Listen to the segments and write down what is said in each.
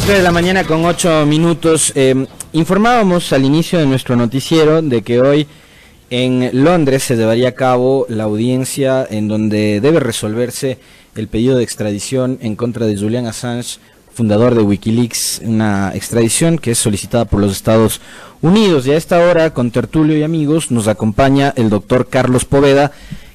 9 de la mañana con 8 minutos. Informábamos al inicio de nuestro noticiero de que hoy en Londres se llevaría a cabo la audiencia en donde debe resolverse el pedido de extradición en contra de Julian Assange, fundador de Wikileaks, una extradición que es solicitada por los Estados Unidos. Y a esta hora, con tertulio y amigos, nos acompaña el doctor Carlos Poveda,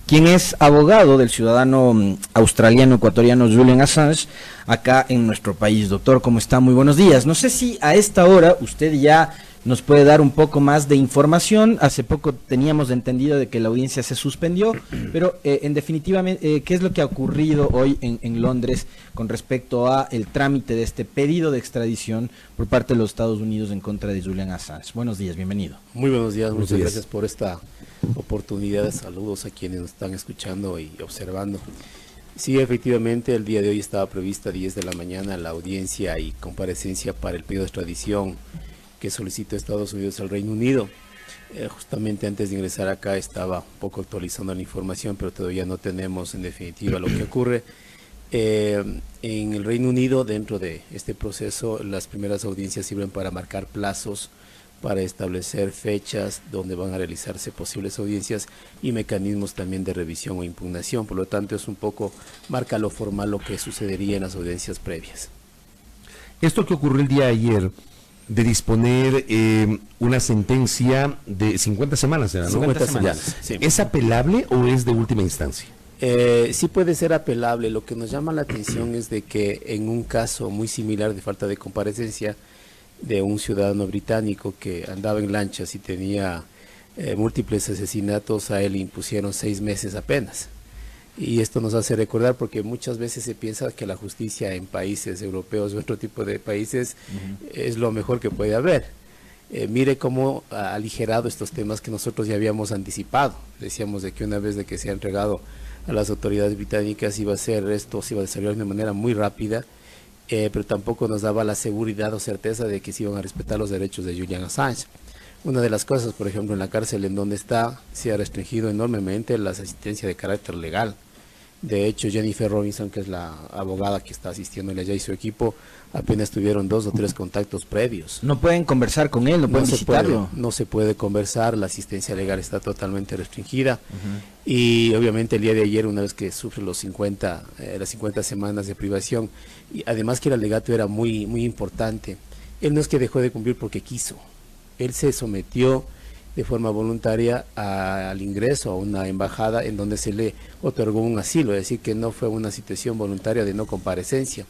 quien es abogado del ciudadano australiano-ecuatoriano Julian Assange, acá en nuestro país. Doctor, ¿cómo está? Muy buenos días. No sé si a esta hora usted ya nos puede dar un poco más de información. Hace poco teníamos entendido de que la audiencia se suspendió, pero en definitiva, ¿qué es lo que ha ocurrido hoy en Londres con respecto a el trámite de este pedido de extradición por parte de los Estados Unidos en contra de Julian Assange? Buenos días, bienvenido. Muy buenos días, muchas gracias por esta oportunidad. Saludos a quienes nos están escuchando y observando. Sí, efectivamente, el día de hoy estaba prevista a 10 de la mañana la audiencia y comparecencia para el pedido de extradición que solicitó Estados Unidos al Reino Unido. Justamente antes de ingresar acá estaba un poco actualizando la información, pero todavía no tenemos en definitiva lo que ocurre. En el Reino Unido, dentro de este proceso, las primeras audiencias sirven para marcar plazos, para establecer fechas donde van a realizarse posibles audiencias y mecanismos también de revisión o impugnación. Por lo tanto, es un poco, marca lo formal lo que sucedería en las audiencias previas. Esto que ocurrió el día de ayer, de disponer una sentencia de 50 semanas, ¿no? 50 semanas. Sí. ¿Es apelable o es de última instancia? Sí puede ser apelable. Lo que nos llama la atención es de que en un caso muy similar de falta de comparecencia de un ciudadano británico que andaba en lanchas y tenía múltiples asesinatos, a él le impusieron 6 meses apenas. Y esto nos hace recordar, porque muchas veces se piensa que la justicia en países europeos o otro tipo de países es lo mejor que puede haber. Mire cómo ha aligerado estos temas que nosotros ya habíamos anticipado. Decíamos de que una vez de que se ha entregado a las autoridades británicas iba a ser esto, se iba a desarrollar de una manera muy rápida, pero tampoco nos daba la seguridad o certeza de que se iban a respetar los derechos de Julian Assange. Una de las cosas, por ejemplo, en la cárcel en donde está, se ha restringido enormemente la asistencia de carácter legal. De hecho, Jennifer Robinson, que es la abogada que está asistiéndole allá, y su equipo apenas tuvieron 2 o 3 contactos previos. No pueden conversar con él, no pueden visitarlo. No se puede conversar, la asistencia legal está totalmente restringida. Y obviamente el día de ayer, una vez que sufre las 50 semanas de privación, y además que el alegato era muy importante, él no es que dejó de cumplir porque quiso, él se sometió de forma voluntaria al ingreso a una embajada en donde se le otorgó un asilo, es decir, que no fue una situación voluntaria de no comparecencia.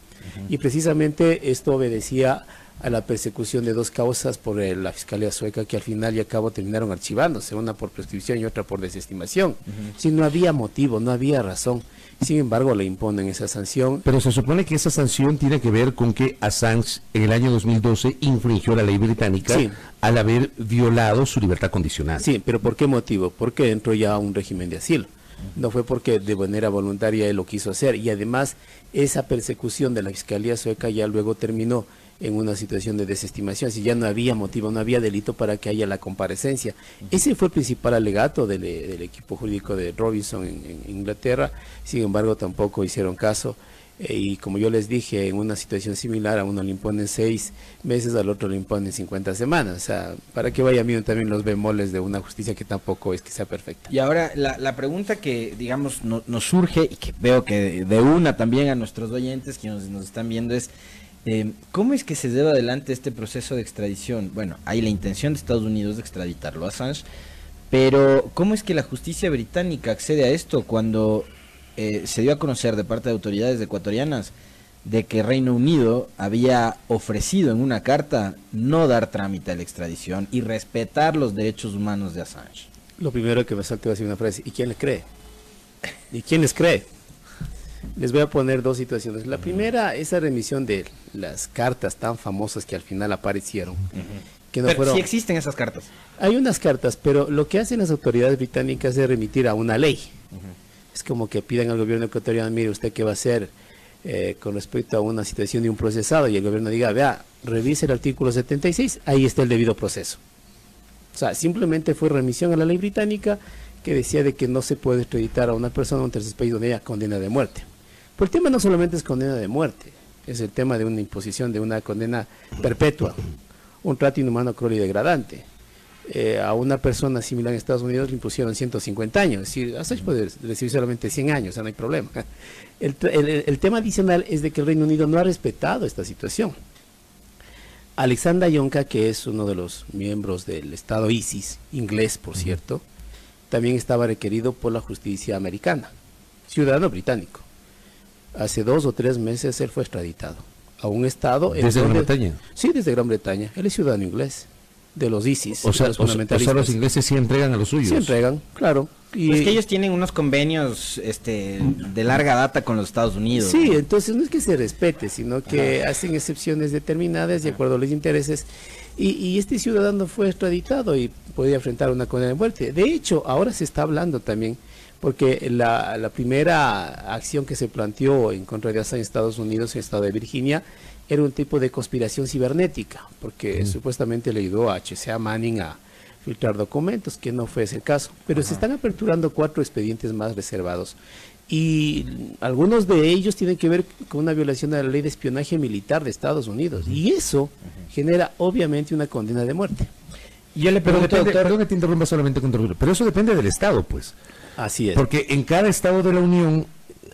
Y precisamente esto obedecía a la persecución de 2 causas por la Fiscalía Sueca, que al final y al cabo terminaron archivándose, una por prescripción y otra por desestimación. Si no había motivo, no había razón. Sin embargo, le imponen esa sanción. Pero se supone que esa sanción tiene que ver con que Assange en el año 2012 infringió la ley británica, sí, al haber violado su libertad condicional. Sí, pero ¿por qué motivo? Porque entró ya a un régimen de asilo. No fue porque de manera voluntaria él lo quiso hacer. Y además, esa persecución de la Fiscalía Sueca ya luego terminó en una situación de desestimación, si ya no había motivo, no había delito para que haya la comparecencia. Ese fue el principal alegato del equipo jurídico de Robinson en Inglaterra. Sin embargo, tampoco hicieron caso, y como yo les dije, en una situación similar a uno le imponen 6 meses, al otro le imponen 50 semanas. O sea, para que vaya viendo también los bemoles de una justicia que tampoco es que sea perfecta. Y ahora la pregunta que, digamos, nos surge, y que veo que de una también a nuestros oyentes que nos están viendo, es ¿cómo es que se lleva adelante este proceso de extradición? Bueno, hay la intención de Estados Unidos de extraditarlo a Assange, pero ¿cómo es que la justicia británica accede a esto cuando se dio a conocer de parte de autoridades ecuatorianas de que Reino Unido había ofrecido en una carta no dar trámite a la extradición y respetar los derechos humanos de Assange? Lo primero que me saltó va a decir una frase: ¿y quién le cree? ¿Y quién les cree? Les voy a poner 2 situaciones. La primera, esa remisión de las cartas tan famosas que al final aparecieron. Que no pero fueron... sí existen esas cartas. Hay unas cartas, pero lo que hacen las autoridades británicas es remitir a una ley. Es como que pidan al gobierno ecuatoriano: mire, ¿usted qué va a hacer con respecto a una situación de un procesado? Y el gobierno diga: vea, revise el artículo 76, ahí está el debido proceso. O sea, simplemente fue remisión a la ley británica que decía de que no se puede extraditar a una persona a un tercer país donde haya condena de muerte. Pero el tema no solamente es condena de muerte, es el tema de una imposición de una condena perpetua, un trato inhumano, cruel y degradante. A una persona similar en Estados Unidos le impusieron 150 años, es decir, Assange puede recibir solamente 100 años, o sea, no hay problema. El tema adicional es de que el Reino Unido no ha respetado esta situación. Alexander Yonka, que es uno de los miembros del Estado ISIS, inglés por cierto, también estaba requerido por la justicia americana, ciudadano británico. Hace 2 o 3 meses él fue extraditado a un estado... ¿Desde Gran Bretaña? Sí, desde Gran Bretaña. Él es ciudadano inglés, de los ISIS. O sea, los ingleses sí entregan a los suyos. Sí entregan, claro. Y es que ellos tienen unos convenios de larga data con los Estados Unidos. Sí, entonces no es que se respete, sino que hacen excepciones determinadas de acuerdo a los intereses. Y este ciudadano fue extraditado y podía enfrentar una condena de muerte. De hecho, ahora se está hablando también, porque la primera acción que se planteó en contra de Assange en Estados Unidos, en el estado de Virginia, era un tipo de conspiración cibernética, porque supuestamente le ayudó a H.C.A. Manning a filtrar documentos, que no fue ese caso. Pero se están aperturando 4 expedientes más reservados. Y algunos de ellos tienen que ver con una violación de la ley de espionaje militar de Estados Unidos. Y eso genera obviamente una condena de muerte. Yo le pregunto, perdón que te interrumpa solamente con tu... pero eso depende del Estado, pues. Así es. Porque en cada Estado de la Unión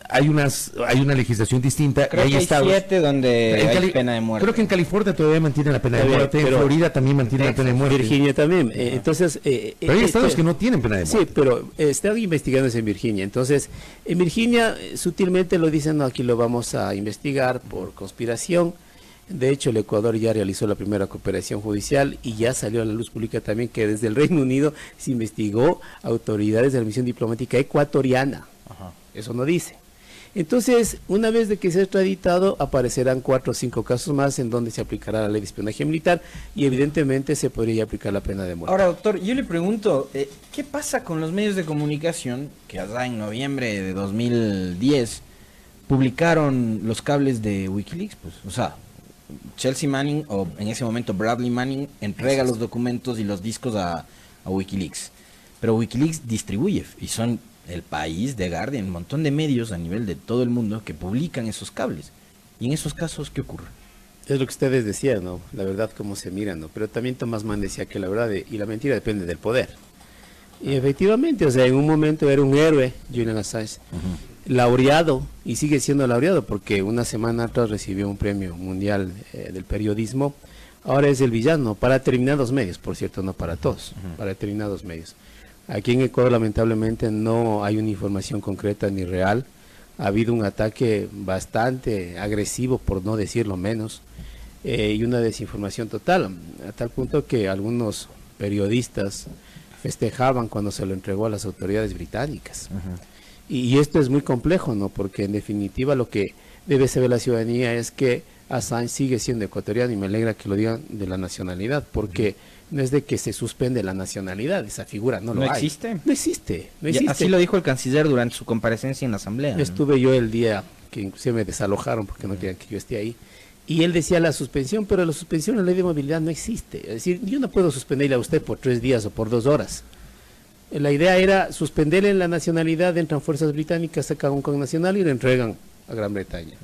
hay una legislación distinta. Creo que hay estados 7 donde hay pena de muerte. Creo que en California todavía mantienen la pena de muerte, en Florida también mantienen la pena de muerte. Virginia también. Entonces, pero hay estados que no tienen pena de muerte. Sí, pero están investigándose en Virginia. Entonces, en Virginia sutilmente lo dicen, no, aquí lo vamos a investigar por conspiración. De hecho, el Ecuador ya realizó la primera cooperación judicial y ya salió a la luz pública también que desde el Reino Unido se investigó autoridades de la misión diplomática ecuatoriana. Eso no dice. Entonces, una vez de que sea extraditado, aparecerán 4 o 5 casos más en donde se aplicará la ley de espionaje militar y evidentemente se podría aplicar la pena de muerte. Ahora, doctor, yo le pregunto, ¿qué pasa con los medios de comunicación que allá en noviembre de 2010 publicaron los cables de Wikileaks? Pues, o sea, Chelsea Manning, o en ese momento Bradley Manning, entrega los documentos y los discos a Wikileaks. Pero Wikileaks distribuye, y son El País, The Guardian, un montón de medios a nivel de todo el mundo que publican esos cables. Y en esos casos, ¿qué ocurre? Es lo que ustedes decían, ¿no? La verdad cómo se mira, ¿no? Pero también Thomas Mann decía que la verdad y la mentira depende del poder. Y efectivamente, o sea, en un momento era un héroe, Julian Assange, laureado, y sigue siendo laureado porque una semana atrás recibió un premio mundial del periodismo. Ahora es el villano para determinados medios, por cierto, no para todos, para determinados medios. Aquí en Ecuador lamentablemente no hay una información concreta ni real. Ha habido un ataque bastante agresivo, por no decirlo menos, y una desinformación total, a tal punto que algunos periodistas festejaban cuando se lo entregó a las autoridades británicas. Y esto es muy complejo, ¿no? Porque en definitiva lo que debe saber la ciudadanía es que Assange sigue siendo ecuatoriano, y me alegra que lo digan de la nacionalidad, porque no es de que se suspende la nacionalidad, esa figura no lo hay. ¿Existe? No existe, no existe. Así lo dijo el canciller durante su comparecencia en la asamblea, ¿no? Estuve yo el día que inclusive me desalojaron porque no querían que yo esté ahí, y él decía la suspensión, pero la suspensión en la ley de movilidad no existe. Es decir, yo no puedo suspenderle a usted por 3 días o por 2 horas. La idea era suspenderle la nacionalidad, entran fuerzas británicas, sacan un connacional y lo entregan a Gran Bretaña.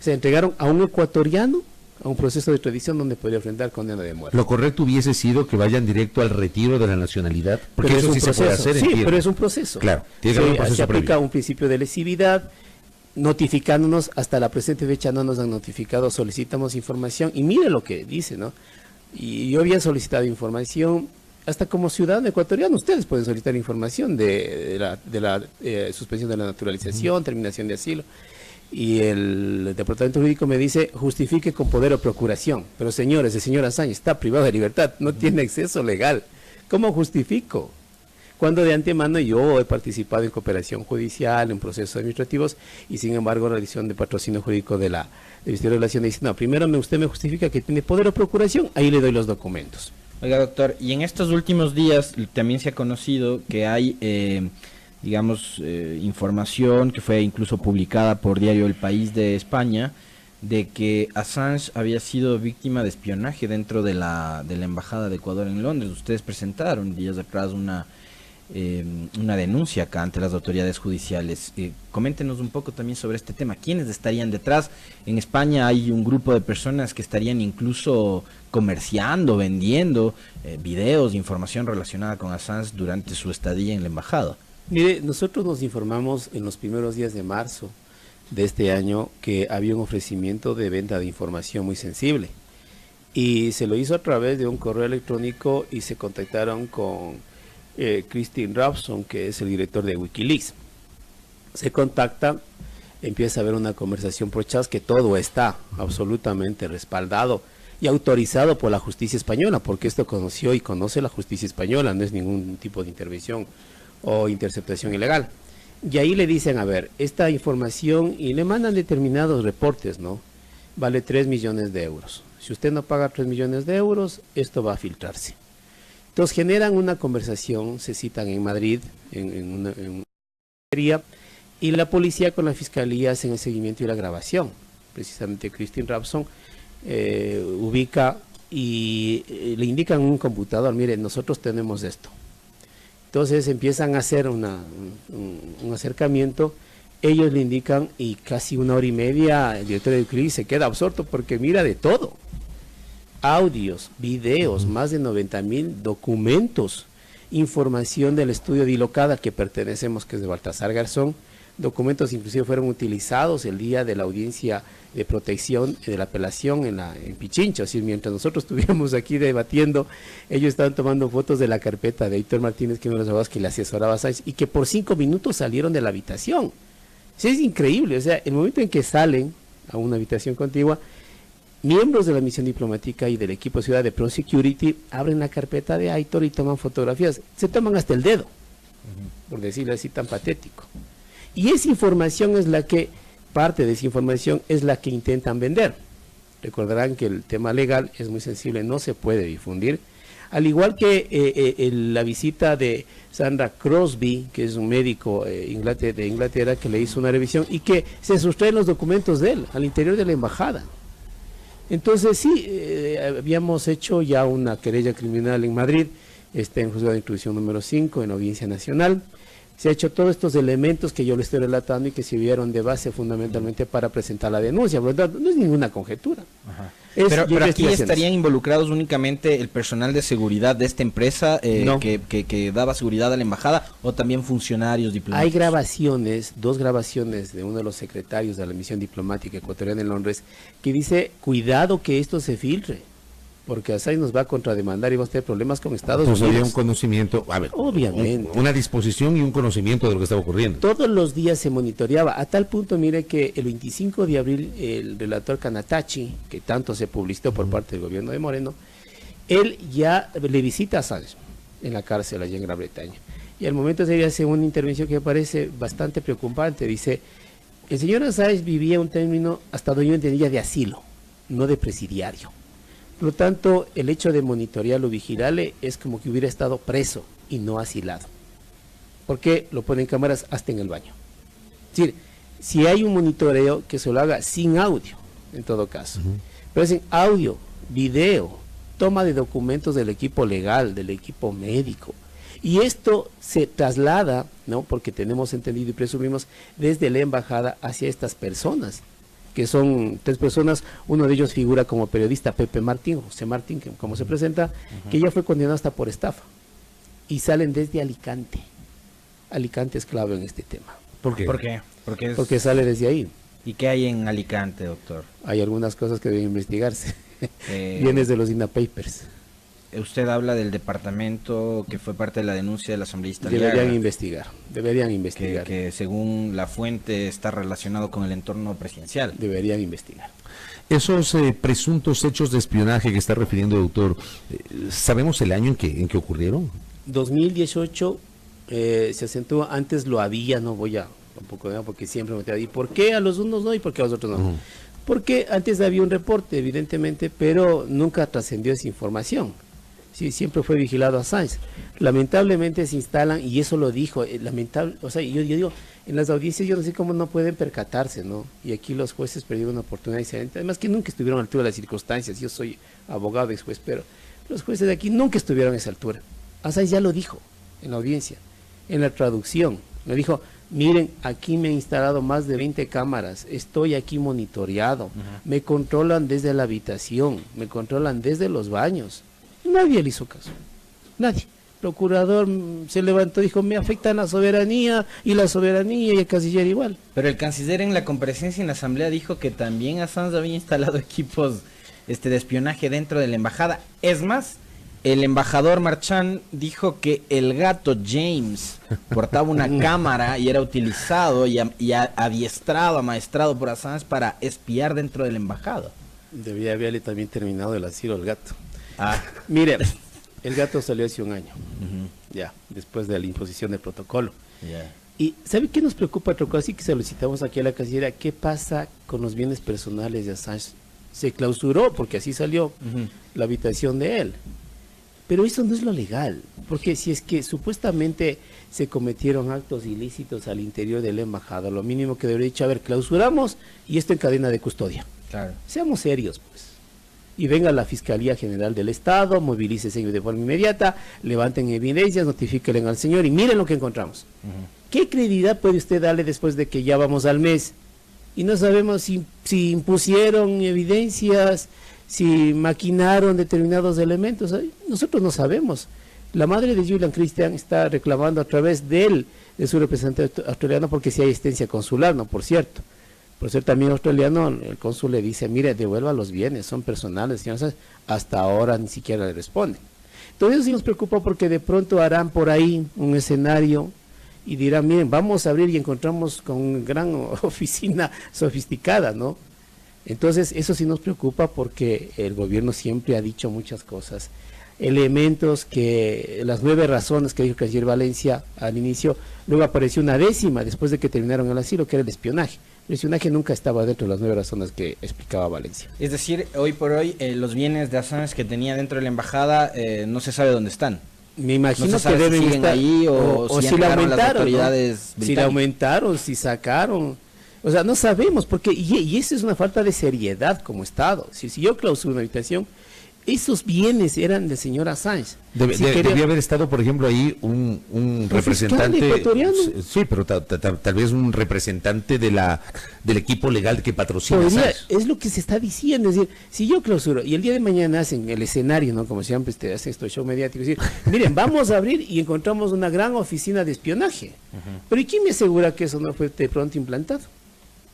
Se entregaron a un ecuatoriano a un proceso de extradición donde podría enfrentar condena de muerte. Lo correcto hubiese sido que vayan directo al retiro de la nacionalidad, porque eso sí se puede hacer. Sí, pero es un proceso. Claro, tiene que haber un proceso se aplica previo. un principio de lesividad, notificándonos, hasta la presente fecha no nos han notificado, solicitamos información, y mire lo que dice, ¿no? Y yo había solicitado información, hasta como ciudadano ecuatoriano, ustedes pueden solicitar información de la suspensión de la naturalización, terminación de asilo. Y el departamento jurídico me dice, justifique con poder o procuración. Pero señores, el señor Assange está privado de libertad, no tiene acceso legal. ¿Cómo justifico? Cuando de antemano yo he participado en cooperación judicial, en procesos administrativos, y sin embargo la revisión de patrocinio jurídico del Ministerio de Relaciones dice, no, primero usted me justifica que tiene poder o procuración, ahí le doy los documentos. Oiga, doctor, y en estos últimos días también se ha conocido que hay... información que fue incluso publicada por diario El País de España, de que Assange había sido víctima de espionaje dentro de la embajada de Ecuador en Londres. Ustedes presentaron días atrás una una denuncia acá ante las autoridades judiciales. Coméntenos un poco también sobre este tema. ¿Quiénes estarían detrás? En España hay un grupo de personas que estarían incluso comerciando, vendiendo videos, información relacionada con Assange durante su estadía en la embajada. Mire, nosotros nos informamos en los primeros días de marzo de este año que había un ofrecimiento de venta de información muy sensible y se lo hizo a través de un correo electrónico y se contactaron con Christine Robson, que es el director de Wikileaks. Se contacta, empieza a haber una conversación por chat que todo está absolutamente respaldado y autorizado por la justicia española, porque esto conoció y conoce la justicia española, no es ningún tipo de intervención o interceptación ilegal. Y ahí le dicen, a ver, esta información, y le mandan determinados reportes, ¿no? Vale 3 millones de euros. Si usted no paga 3 millones de euros, esto va a filtrarse. Entonces generan una conversación, se citan en Madrid, en una y la policía con la fiscalía hacen el seguimiento y la grabación. Precisamente Christine Robson ubica y le indican en un computador, mire, nosotros tenemos esto. Entonces empiezan a hacer un acercamiento, ellos le indican y casi 1 hora y media el director de Wikileaks se queda absorto porque mira de todo. Audios, videos, más de 90.000 documentos, información del estudio Dilocada que pertenecemos, que es de Baltasar Garzón. Documentos inclusive fueron utilizados el día de la audiencia de protección de la apelación en Pichincha. Es decir, mientras nosotros estuviéramos aquí debatiendo, ellos estaban tomando fotos de la carpeta de Héctor Martínez, que uno de los abogados que le asesoraba a Sáenz, y que por 5 minutos salieron de la habitación. Sí, es increíble, o sea, el momento en que salen a una habitación contigua, miembros de la misión diplomática y del equipo de Ciudad de Pro Security abren la carpeta de Aitor y toman fotografías. Se toman hasta el dedo, por decirlo así tan patético. Y esa información es la que, parte de esa información es la que intentan vender. Recordarán que el tema legal es muy sensible, no se puede difundir. Al igual que la visita de Sandra Crosby, que es un médico de Inglaterra, que le hizo una revisión y que se sustraen los documentos de él al interior de la embajada. Entonces sí, habíamos hecho ya una querella criminal en Madrid, está en juzgado de instrucción número 5, en Audiencia Nacional. Se ha hecho todos estos elementos que yo le estoy relatando y que sirvieron de base fundamentalmente para presentar la denuncia. Por lo tanto, no es ninguna conjetura. Pero aquí estarían involucrados únicamente el personal de seguridad de esta empresa no. que daba seguridad a la embajada, o también funcionarios diplomáticos. Hay grabaciones, 2 grabaciones de uno de los secretarios de la misión diplomática ecuatoriana en Londres que dice, cuidado que esto se filtre, porque Assange nos va a contrademandar y va a tener problemas con Estados Unidos. Había un conocimiento, a ver, obviamente, una disposición y un conocimiento de lo que estaba ocurriendo. Todos los días se monitoreaba, a tal punto, mire, que el 25 de abril el relator Canatachi, que tanto se publicitó por parte del gobierno de Moreno, él ya le visita a Assange en la cárcel allá en Gran Bretaña. Y al momento se hace una intervención que me parece bastante preocupante. Dice, el señor Assange vivía un término, hasta donde yo entendía, de asilo, no de presidiario. Por lo tanto, el hecho de monitorearlo, vigilarle, es como que hubiera estado preso y no asilado. Porque lo ponen cámaras hasta en el baño. Es decir, si hay un monitoreo, que se lo haga sin audio, en todo caso. Pero sin audio, video, toma de documentos del equipo legal, del equipo médico. Y esto se traslada, ¿no? Porque tenemos entendido y presumimos, desde la embajada hacia estas personas, que son 3 personas. Uno de ellos figura como periodista, Pepe Martín, José Martín, que como se presenta, que ya fue condenado hasta por estafa. Y salen desde Alicante. Alicante es clave en este tema. ¿Por qué? ¿Por qué? Porque sale desde ahí. ¿Y qué hay en Alicante, doctor? Hay algunas cosas que deben investigarse. Vienes de los INA Papers. Usted habla del departamento que fue parte de la denuncia de la asambleísta. Deberían investigar. Que según la fuente está relacionado con el entorno presidencial. Deberían investigar. Esos presuntos hechos de espionaje que está refiriendo, doctor, ¿sabemos el año en que ocurrieron? 2018 se acentúa, antes lo había, no voy a tampoco, porque siempre me te digo, ¿por qué a los unos no y por qué a los otros no? Porque antes había un reporte, evidentemente, pero nunca trascendió esa información. Sí, siempre fue vigilado Assange. Lamentablemente se instalan, y eso lo dijo, lamentable, o sea, yo digo, en las audiencias yo no sé cómo no pueden percatarse, ¿no? Y aquí los jueces perdieron una oportunidad excelente, además que nunca estuvieron a la altura de las circunstancias. Yo soy abogado y juez, pero los jueces de aquí nunca estuvieron a esa altura. Assange ya lo dijo en la audiencia. en la traducción. Me dijo, miren, aquí me he instalado más de 20 cámaras, estoy aquí monitoreado, me controlan desde la habitación, me controlan desde los baños. Nadie le hizo caso, nadie. El procurador se levantó y dijo, me afectan la soberanía y el canciller igual. Pero el canciller en la comparecencia en la asamblea dijo que también Assange había instalado equipos de espionaje dentro de la embajada. Es más, el embajador Marchand dijo que el gato James portaba una cámara y era utilizado y adiestrado, amaestrado por Assange para espiar dentro de la embajada. Debía haberle también terminado el asilo al gato. Ah, Mire, el gato salió hace un año, ya, después de la imposición del protocolo. yeah. Y ¿sabe qué nos preocupa, otro cosa? Así que solicitamos aquí a la cancillería, ¿qué pasa con los bienes personales de Assange? Se clausuró, porque así salió la habitación de él. Pero eso no es lo legal, porque si es que supuestamente se cometieron actos ilícitos al interior de la embajada, lo mínimo que debería dicho, a ver, clausuramos y esto en cadena de custodia. Claro. Seamos serios, pues. Y venga la Fiscalía General del Estado, movilícese de forma inmediata, levanten evidencias, notifíquenle al señor y miren lo que encontramos. ¿Qué credibilidad puede usted darle después de que ya vamos al mes y no sabemos si impusieron evidencias, si maquinaron determinados elementos? Ay, nosotros no sabemos. La madre de Julian Christian está reclamando a través de su representante australiano, porque si hay asistencia consular, no, por cierto. Por ser también australiano, el cónsul le dice, mire, devuelva los bienes, son personales, señor. Hasta ahora ni siquiera le responden. Entonces eso sí nos preocupa, porque de pronto harán por ahí un escenario y dirán, miren, vamos a abrir y encontramos con una gran oficina sofisticada, ¿no? Entonces eso sí nos preocupa, porque el gobierno siempre ha dicho muchas cosas, elementos que, las 9 razones que dijo el canciller Valencia al inicio, luego apareció una 10ª después de que terminaron el asilo, que era el espionaje. El espionaje nunca estaba dentro de las 9 razones que explicaba Valencia. Es decir, hoy por hoy los bienes de Assange que tenía dentro de la embajada no se sabe dónde están. Me imagino no se sabe que deben si siguen estar ahí o si la aumentaron, las autoridades, ¿no? Si la aumentaron, si sacaron. O sea, no sabemos, porque y eso es una falta de seriedad como Estado. Si yo clausuro una habitación, esos bienes eran del señor Assange. Debía haber estado, por ejemplo, ahí un representante ecuatoriano. Sí, pero tal vez un representante del equipo legal que patrocina Assange. Es lo que se está diciendo, es decir, si yo clausuro y el día de mañana hacen el escenario, ¿no? Como siempre hacen estos show mediáticos, decir, miren, vamos a abrir y encontramos una gran oficina de espionaje. Pero ¿y quién me asegura que eso no fue de pronto implantado?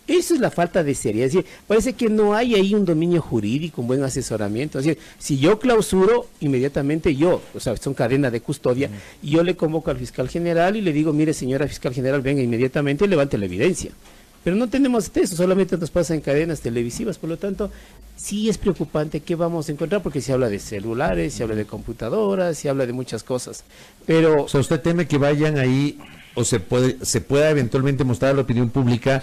Eso es la falta de seriedad. Es decir, parece que no hay ahí un dominio jurídico, un buen asesoramiento. Es decir, si yo clausuro, inmediatamente o sea, son cadena de custodia, y yo le convoco al fiscal general y le digo, mire, señora fiscal general, venga inmediatamente y levante la evidencia. Pero no tenemos eso, solamente nos pasa en cadenas televisivas. Por lo tanto, sí es preocupante qué vamos a encontrar, porque se habla de celulares, se habla de computadoras, se habla de muchas cosas. Pero, o sea, ¿usted teme que vayan ahí o se pueda eventualmente mostrar a la opinión pública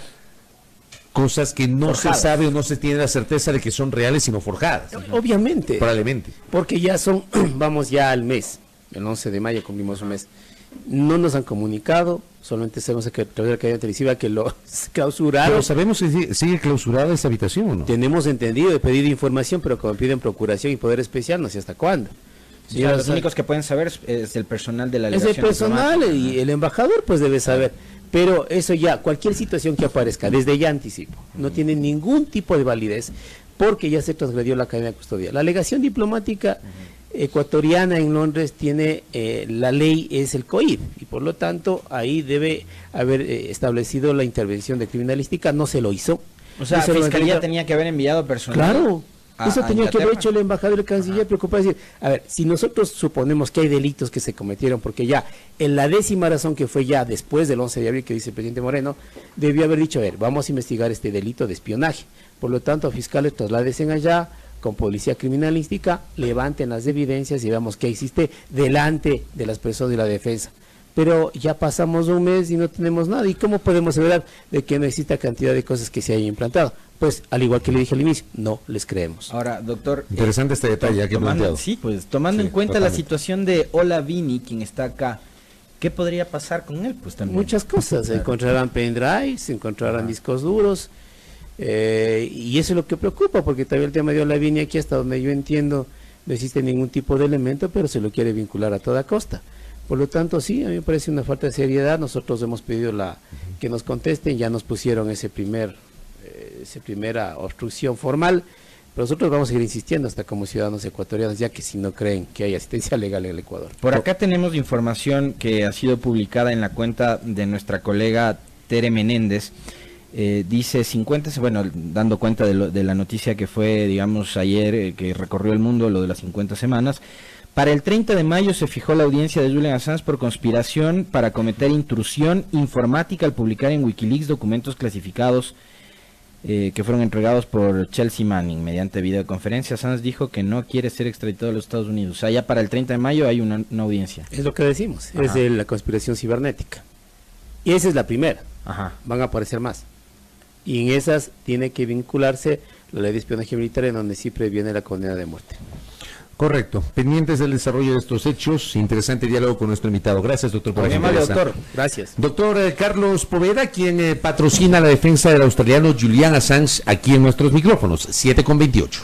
cosas que no forjadas, se sabe o no se tiene la certeza de que son reales, sino forjadas? Obviamente. Probablemente. Porque ya vamos ya al mes, el 11 de mayo cumplimos un mes. No nos han comunicado, solamente sabemos que a través de la cadena televisiva que lo clausuraron. Pero sabemos si sigue clausurada esa habitación o no. Tenemos entendido de pedir información, pero como piden procuración y poder especial, no sé hasta cuándo. Los únicos que pueden saber es el personal de la delegación. Es el personal y el embajador pues debe saber. Pero eso ya, cualquier situación que aparezca, desde ya anticipo, no tiene ningún tipo de validez, porque ya se transgredió la cadena de custodia. La legación diplomática ecuatoriana en Londres tiene, la ley es el COIP, y por lo tanto ahí debe haber establecido la intervención de criminalística, no se lo hizo. O sea, la Fiscalía tenía que haber enviado personal. Claro. Eso tenía que haber hecho el embajador y el canciller, preocupado, decir, a ver, si nosotros suponemos que hay delitos que se cometieron, porque ya en la 10ª razón, que fue ya después del 11 de abril, que dice el presidente Moreno, debió haber dicho, a ver, vamos a investigar este delito de espionaje. Por lo tanto, fiscales, trasládense allá, con policía criminalística, levanten las evidencias y veamos qué existe delante de las personas de la defensa. Pero ya pasamos un mes y no tenemos nada. ¿Y cómo podemos asegurar de que no exista cantidad de cosas que se hayan implantado? Pues, al igual que le dije al inicio, no les creemos. Ahora, doctor... Interesante este detalle que he planteado. Sí, pues, tomando en cuenta la situación de Ola Vini, quien está acá, ¿qué podría pasar con él? Pues también. Muchas cosas. Se encontrarán pendrives, se encontrarán discos duros, y eso es lo que preocupa, porque también el tema de Ola Vini aquí, hasta donde yo entiendo, no existe ningún tipo de elemento, pero se lo quiere vincular a toda costa. Por lo tanto, sí, a mí me parece una falta de seriedad. Nosotros hemos pedido que nos contesten, ya nos pusieron esa primera obstrucción formal, pero nosotros vamos a seguir insistiendo hasta como ciudadanos ecuatorianos, ya que si no creen que hay asistencia legal en el Ecuador. Por acá tenemos información que ha sido publicada en la cuenta de nuestra colega Tere Menéndez. Dice 50, bueno, dando cuenta de la noticia que fue, digamos, ayer, que recorrió el mundo, lo de las 50 semanas. Para el 30 de mayo se fijó la audiencia de Julian Assange por conspiración para cometer intrusión informática al publicar en Wikileaks documentos clasificados que fueron entregados por Chelsea Manning mediante videoconferencia. Assange dijo que no quiere ser extraditado a los Estados Unidos. O sea, ya para el 30 de mayo hay una audiencia. Es lo que decimos, Ajá. es de la conspiración cibernética. Y esa es la primera. Ajá. Van a aparecer más. Y en esas tiene que vincularse la ley de espionaje militar, en donde sí previene la condena de muerte. Correcto. Pendientes del desarrollo de estos hechos. Interesante diálogo con nuestro invitado. Gracias, doctor, por la Muy amable, gentileza. doctor. Gracias. Doctor Carlos Poveda, quien patrocina la defensa del australiano Julian Assange aquí en nuestros micrófonos. 7:28.